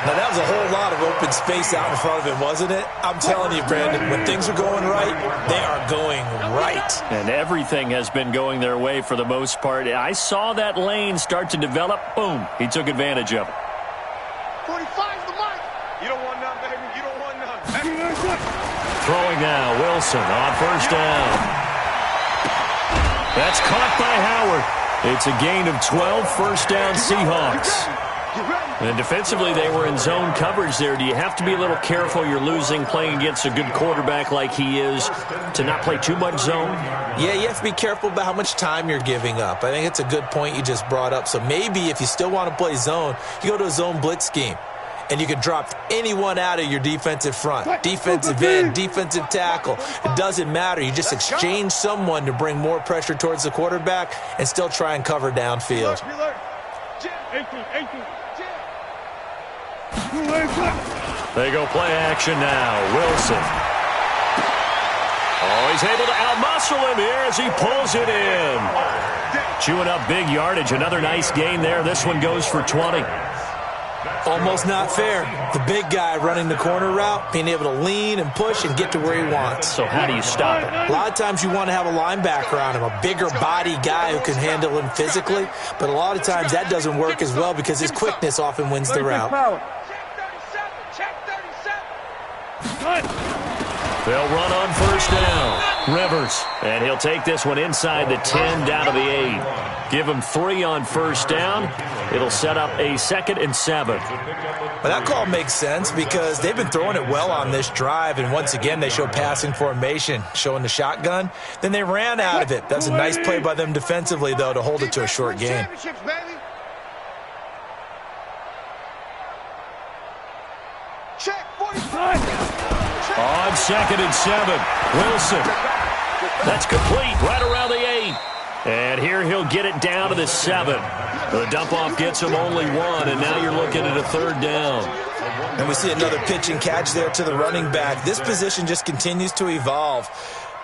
Now, that was a whole lot of open space out in front of him, wasn't it? I'm telling you, Brandon, when things are going right, they are going right. And everything has been going their way for the most part. I saw that lane start to develop. Boom. He took advantage of it. 45's the mark. You don't want none, baby. You don't want none. Throwing now. Wilson on first down. That's caught by Howard. It's a gain of 12, first down Seahawks. And defensively, they were in zone coverage there. Do you have to be a little careful? You're losing playing against a good quarterback like he is to not play too much zone? Yeah, you have to be careful about how much time you're giving up. I think it's a good point you just brought up. So maybe if you still want to play zone, you go to a zone blitz scheme. and you can drop anyone out of your defensive front. Defensive end, defensive tackle. It doesn't matter. You just exchange someone to bring more pressure towards the quarterback and still try and cover downfield. They go play action now. Wilson. Oh, he's able to outmuscle him here as he pulls it in. Chewing up big yardage. Another nice gain there. This one goes for 20. Almost not fair. The big guy running the corner route, being able to lean and push and get to where he wants. So how do you stop it? A lot of times you want to have a linebacker on him, a bigger body guy who can handle him physically, but a lot of times that doesn't work as well because his quickness often wins the route. They'll run on first down. Rivers, and he'll take this one inside the 10 down to the 8. Give him 3 on first down. It'll set up a 2nd and 7. But that call makes sense because they've been throwing it well on this drive, and once again they show passing formation, showing the shotgun. Then they ran out of it. That's a nice play by them defensively, though, to hold it to a short gain. On 2nd and 7, Wilson. That's complete right around the 8. And here he'll get it down to the 7. The dump-off gets him only 1, and now you're looking at a 3rd down. And we see another pitch and catch there to the running back. This position just continues to evolve.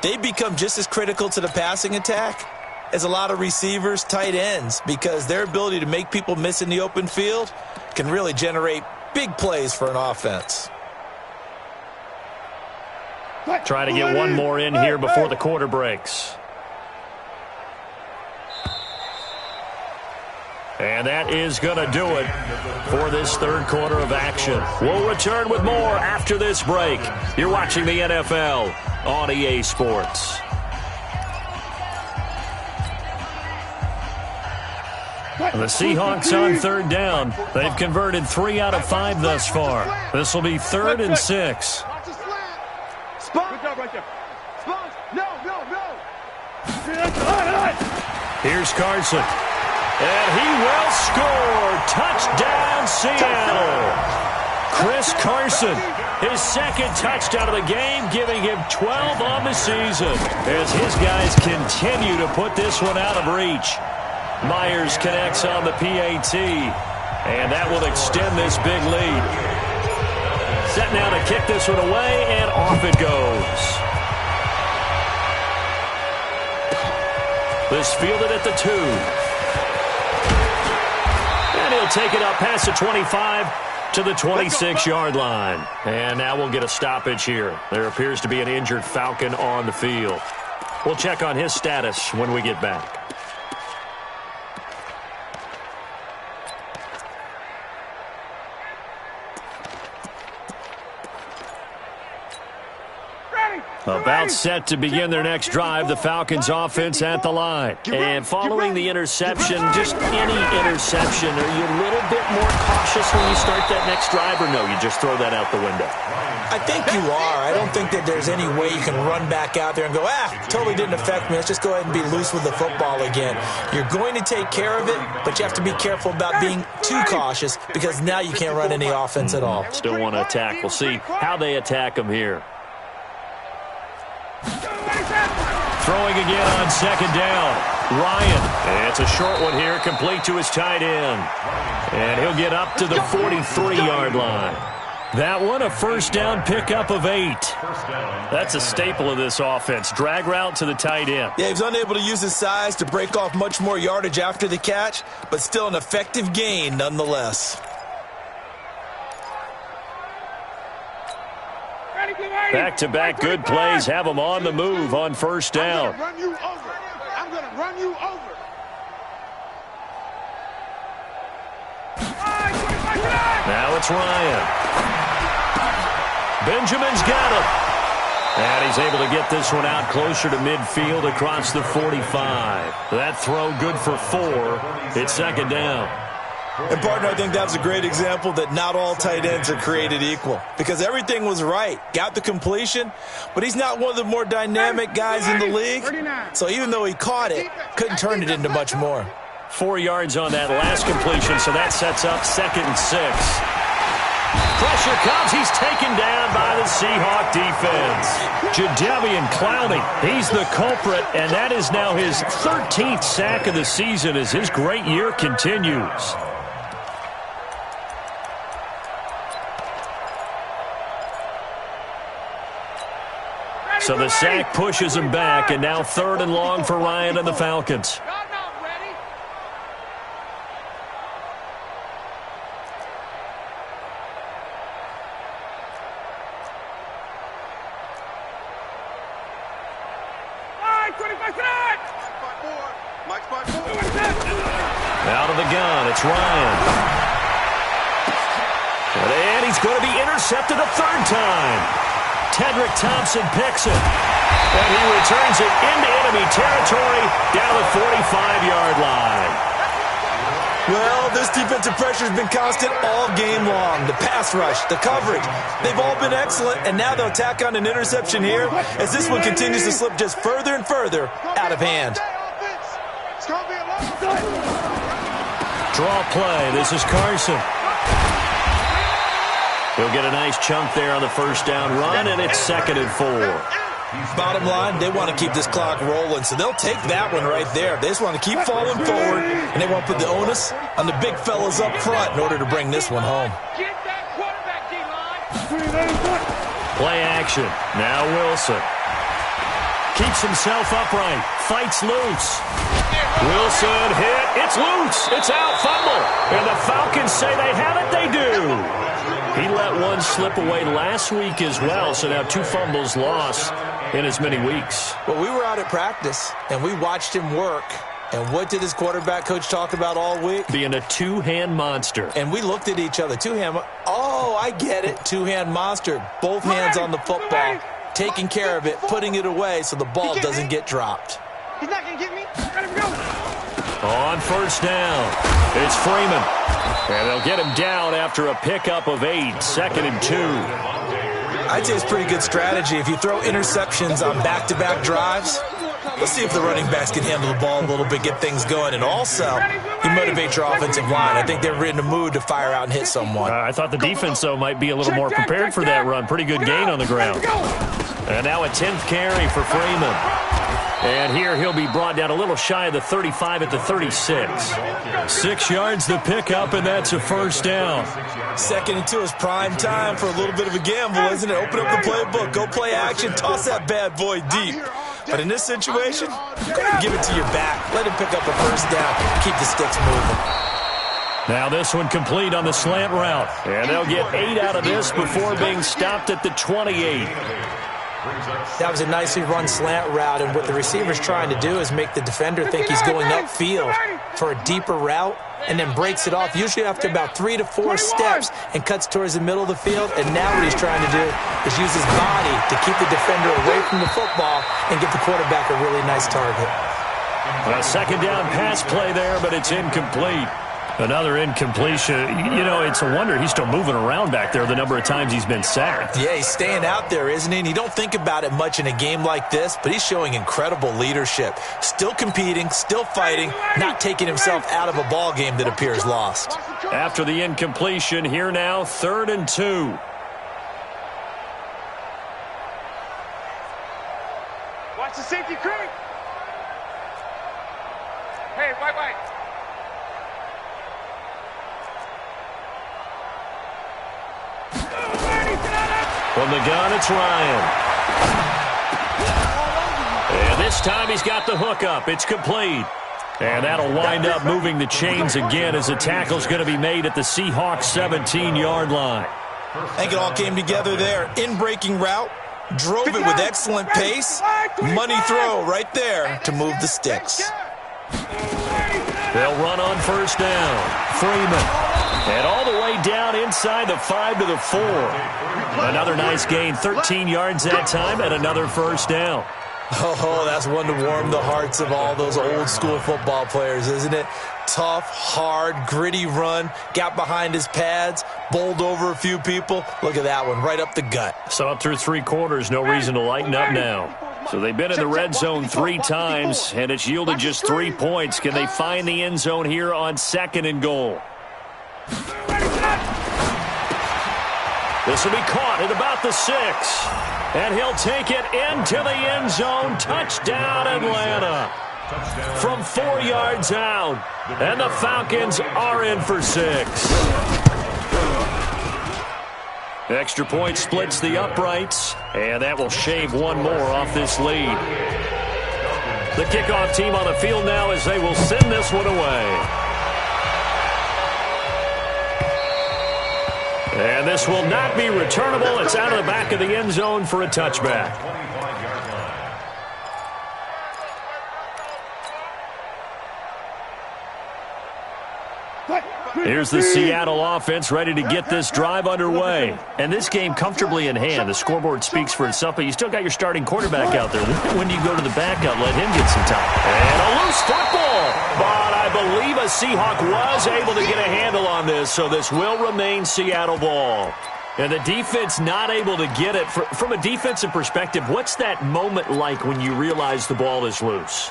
They become just as critical to the passing attack as a lot of receivers, tight ends, because their ability to make people miss in the open field can really generate big plays for an offense. Try to get one more in here before the quarter breaks. And that is going to do it for this 3rd quarter of action. We'll return with more after this break. You're watching the NFL on EA Sports. And the Seahawks on 3rd down. They've converted 3 out of 5 thus far. This will be 3rd and 6. Good job right there. Spons, no. Here's Carson. And he will score. Touchdown, Seattle. Chris Carson, his 2nd touchdown of the game, giving him 12 on the season as his guys continue to put this one out of reach. Myers connects on the PAT, and that will extend this big lead. Set now to kick this one away, and off it goes. This fielded at the 2. And he'll take it up past the 25 to the 26-yard line. And now we'll get a stoppage here. There appears to be an injured Falcon on the field. We'll check on his status when we get back. About set to begin their next drive, the Falcons offense at the line. And following the interception, just any interception, are you a little bit more cautious when you start that next drive, or no, you just throw that out the window? I think you are. I don't think that there's any way you can run back out there and go, totally didn't affect me. Let's just go ahead and be loose with the football again. You're going to take care of it, but you have to be careful about being too cautious because now you can't run any offense at all. Still want to attack. We'll see how they attack them here. Throwing again on 2nd down. Ryan. And it's a short one here, complete to his tight end. And he'll get up to the 43-yard line. That one, a 1st down pickup of 8. That's a staple of this offense. Drag route to the tight end. Yeah, he was unable to use his size to break off much more yardage after the catch, but still an effective gain nonetheless. Back-to-back good plays have them on the move on 1st down. I'm going to run you over. Now it's Ryan. Benjamin's got him. And he's able to get this one out closer to midfield across the 45. That throw good for 4. It's 2nd down. And, partner, I think that's a great example that not all tight ends are created equal because everything was right. Got the completion, but he's not one of the more dynamic guys in the league. So even though he caught it, couldn't turn it into much more. 4 yards on that last completion, so that sets up 2nd and 6. pressure comes. He's taken down by the Seahawk defense. Jadeveon Clowney, he's the culprit, and that is now his 13th sack of the season as his great year continues. So the sack pushes him back, and now 3rd and long for Ryan and the Falcons. Out of the gun, it's Ryan. And he's going to be intercepted a 3rd time. Tedrick Thompson picks it. And he returns it into enemy territory down the 45-yard line. Well, this defensive pressure has been constant all game long. The pass rush, the coverage, they've all been excellent, and now they'll tack on an interception here as this one continues to slip just further and further out of hand. Draw play. This is Carson. He'll get a nice chunk there on the 1st down run, and it's 2nd and 4. Bottom line, they want to keep this clock rolling, so they'll take that one right there. They just want to keep falling forward, and they want to put the onus on the big fellas up front in order to bring this one home. Play action. Now Wilson. Keeps himself upright. Fights loose. Wilson hit. It's loose. It's out. Fumble. And the Falcons say they have it. They do. He let one slip away last week as well, so now 2 fumbles lost in as many weeks. Well, we were out at practice, and we watched him work. And what did his quarterback coach talk about all week? Being a 2-hand monster. And we looked at each other. 2-hand. Oh, I get it. 2-hand monster. Both hands on the football. Taking care of it, putting it away so the ball doesn't get dropped. He's not going to get me. Let him go. On 1st down, it's Freeman. And they'll get him down after a pickup of 8, 2nd and 2. I'd say it's pretty good strategy. If you throw interceptions on back-to-back drives, let's see if the running backs can handle the ball a little bit, get things going. And also, you motivate your offensive line. I think they're in the mood to fire out and hit someone. I thought the defense, though, might be a little more prepared for that run. Pretty good gain on the ground. And now a 10th carry for Freeman. And here he'll be brought down a little shy of the 35 at the 36. 6 yards the pickup, and that's a 1st down. 2nd and 2 is prime time for a little bit of a gamble, isn't it? Open up the playbook, go play action, toss that bad boy deep. But in this situation, go ahead and give it to your back. Let him pick up a 1st down, keep the sticks moving. Now this one complete on the slant route. And they'll get 8 out of this before being stopped at the 28. That was a nicely run slant route, and what the receiver's trying to do is make the defender think he's going upfield for a deeper route and then breaks it off, usually after about 3 to 4 steps, and cuts towards the middle of the field. And now what he's trying to do is use his body to keep the defender away from the football and give the quarterback a really nice target. A 2nd down pass play there, but it's incomplete. Another incompletion. You know, it's a wonder he's still moving around back there the number of times he's been sacked. Yeah, he's staying out there, isn't he? And you don't think about it much in a game like this, but he's showing incredible leadership. Still competing, still fighting, not taking himself out of a ball game that appears lost. After the incompletion, here now, 3rd and 2. Watch the safety creep. Hey, white. From the gun, it's Ryan. And this time he's got the hook up. It's complete. And that'll wind up moving the chains again as the tackle's going to be made at the Seahawks 17-yard line. I think it all came together there. In-breaking route, drove it with excellent pace. Money throw right there to move the sticks. They'll run on 1st down. Freeman. And all the way down inside the 5 to the 4. Another nice gain, 13 yards that time, and another 1st down. Oh, that's one to warm the hearts of all those old school football players, isn't it? Tough, hard, gritty run, got behind his pads, bowled over a few people. Look at that one, right up the gut. So up through 3 quarters, no reason to lighten up now. So they've been in the red zone 3 times, and it's yielded just 3 points. Can they find the end zone here on 2nd and goal? This will be caught at about the 6. And he'll take it into the end zone. Touchdown, Atlanta. From 4 yards out. And the Falcons are in for 6. Extra point splits the uprights, and that will shave one more off this lead. The kickoff team on the field now as they will send this one away. And this will not be returnable. It's out of the back of the end zone for a touchback. Here's the Seattle offense ready to get this drive underway. And this game comfortably in hand. The scoreboard speaks for itself, but you still got your starting quarterback out there. When do you go to the backup? Let him get some time. And a loose football. But I believe a Seahawk was able to get a handle on this, so this will remain Seattle ball. And the defense not able to get it. From a defensive perspective, what's that moment like when you realize the ball is loose?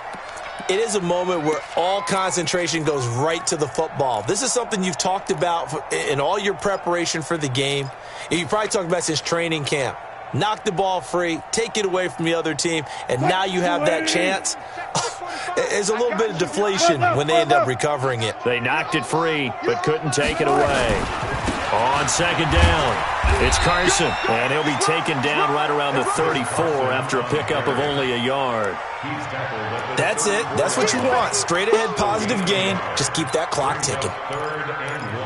It is a moment where all concentration goes right to the football. This is something you've talked about in all your preparation for the game. You probably talked about since training camp. Knock the ball free, take it away from the other team, and now you have that chance. There's a little bit of deflation when they end up recovering it. They knocked it free, but couldn't take it away. On second down, it's Carson, and he'll be taken down right around the 34 after a pickup of only a yard. That's it. That's what you want. Straight ahead positive gain. Just keep that clock ticking. 3rd and 1.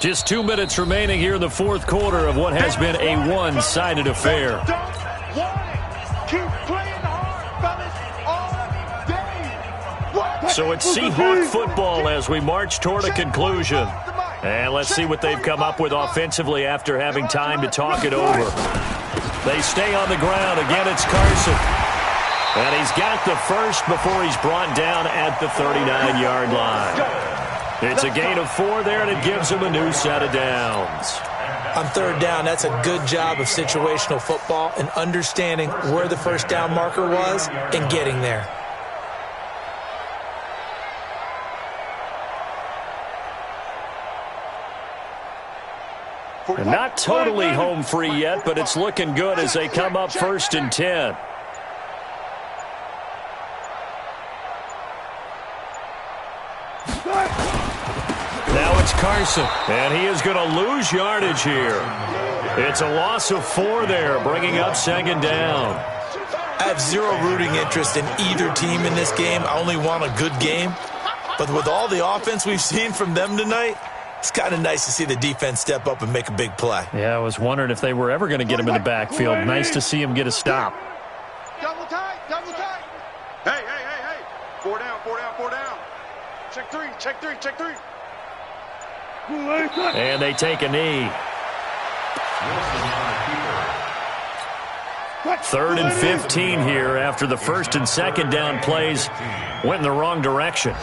Just 2 minutes remaining here in the fourth quarter of what has been a one-sided affair. Keep playing hard, fellas, all day. So it's Seahawk football as we march toward a conclusion. And let's see what they've come up with offensively after having time to talk it over. They stay on the ground. Again, it's Carson. And he's got the first before he's brought down at the 39-yard line. It's a gain of 4 there, and it gives him a new set of downs. On third down, that's a good job of situational football and understanding where the first down marker was and getting there. And not totally home free yet, but it's looking good as they come up 1st and 10. Now it's Carson, and he is going to lose yardage here. It's a loss of 4 there, bringing up second down. I have zero rooting interest in either team in this game. I only want a good game. But with all the offense we've seen from them tonight, it's kind of nice to see the defense step up and make a big play. Yeah, I was wondering if they were ever going to get him in the backfield. Nice to see him get a stop. Double tight, double tight. Hey, hey, hey, hey. 4 down, 4 down, 4 down. Check 3, check 3, check 3. And they take a knee. 3rd and 15 here after the first and second down plays went in the wrong direction.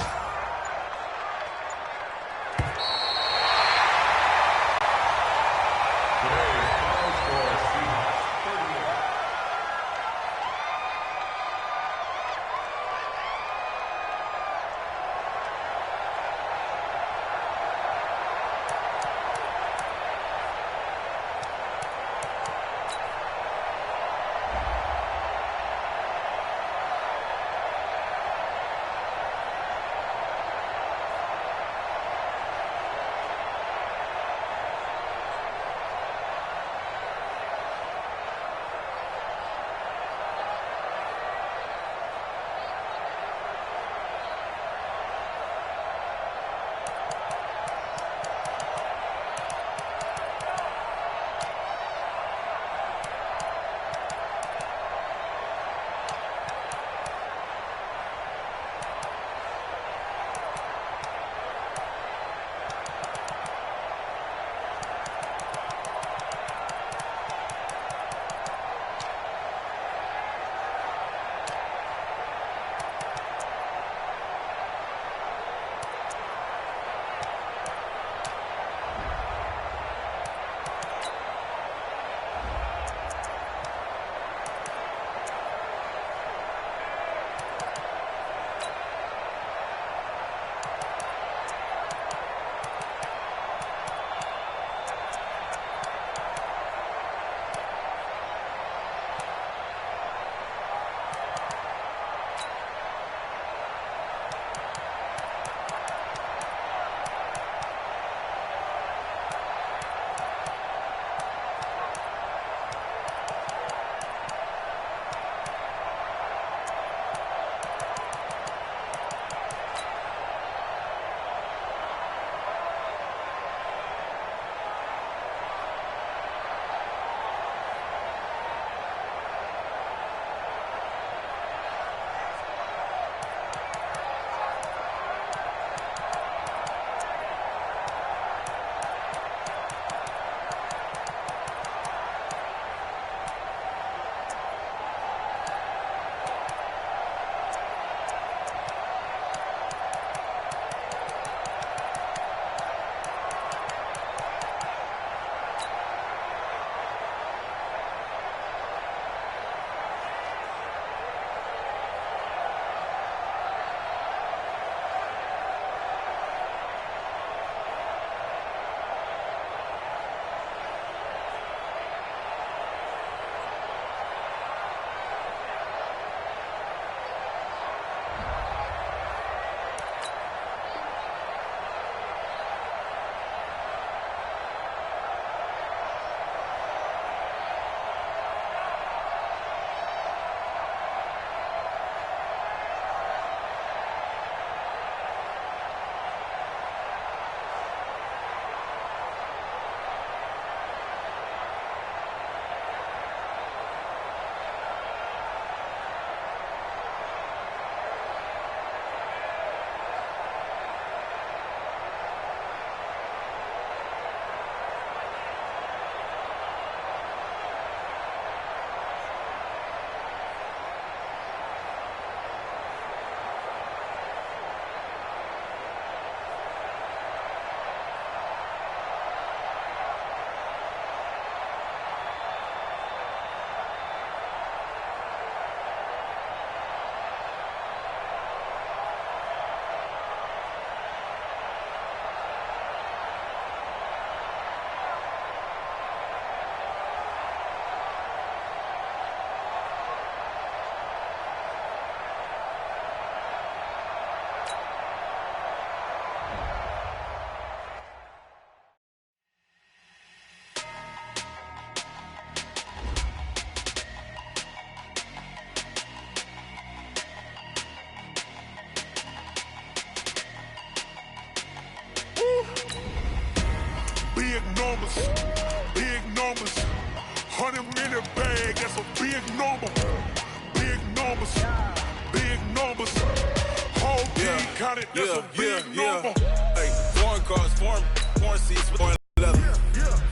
big numbers, big numbers. 100 million bag, that's a big number. Big numbers, big numbers. Whole team counted, that's a big number. Hey, foreign cars, foreign seats, foreign leather.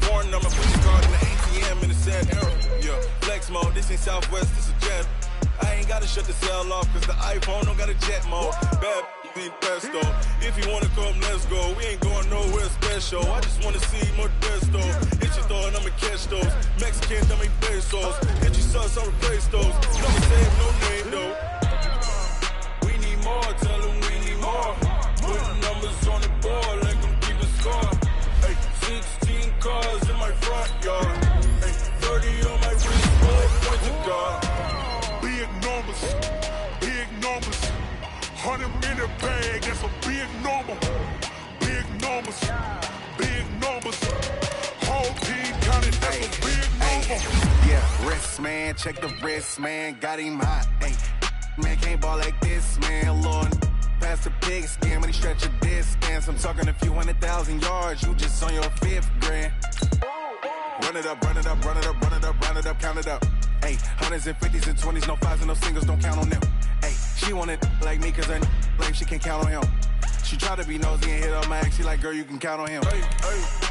Foreign number, put your card in the ATM in the sad era. Yeah, flex mode, this ain't Southwest, this is jet. I ain't gotta shut the cell off, cause the iPhone don't got a jet mode. Bad be pesto. If you wanna come, let's go. We ain't going nowhere special. I just wanna see more desto. Hit your throw and I'ma catch those. Mexican, dummy pesos. Hit your sus, I'll replace those. Never say no name though. We need more, tell them we need more. Putting numbers on the board, like them keep a score. Hey, 16 cars in my front yard. Hey, 30 on my wrist, point to God. Big numbers, big numbers. 100 million bag, that's a big number. Big numbers, big numbers. Whole team counted, that's a big number. Yeah, wrist man, check the wrist man, got him hot. Ay, man can't ball like this, man. Lord, pass the pig skin when he stretch a distance. I'm talking a few 100,000 yards, you just on your 5th grand. Run it up, run it up, run it up, run it up, run it up, count it up. Hey, 100s and 50s and 20s, no 5s and no singles, don't count on them. Hey, she want it like me cause her like she can count on him. She try to be nosy and hit her max, she like, girl, you can count on him. Hey, hey.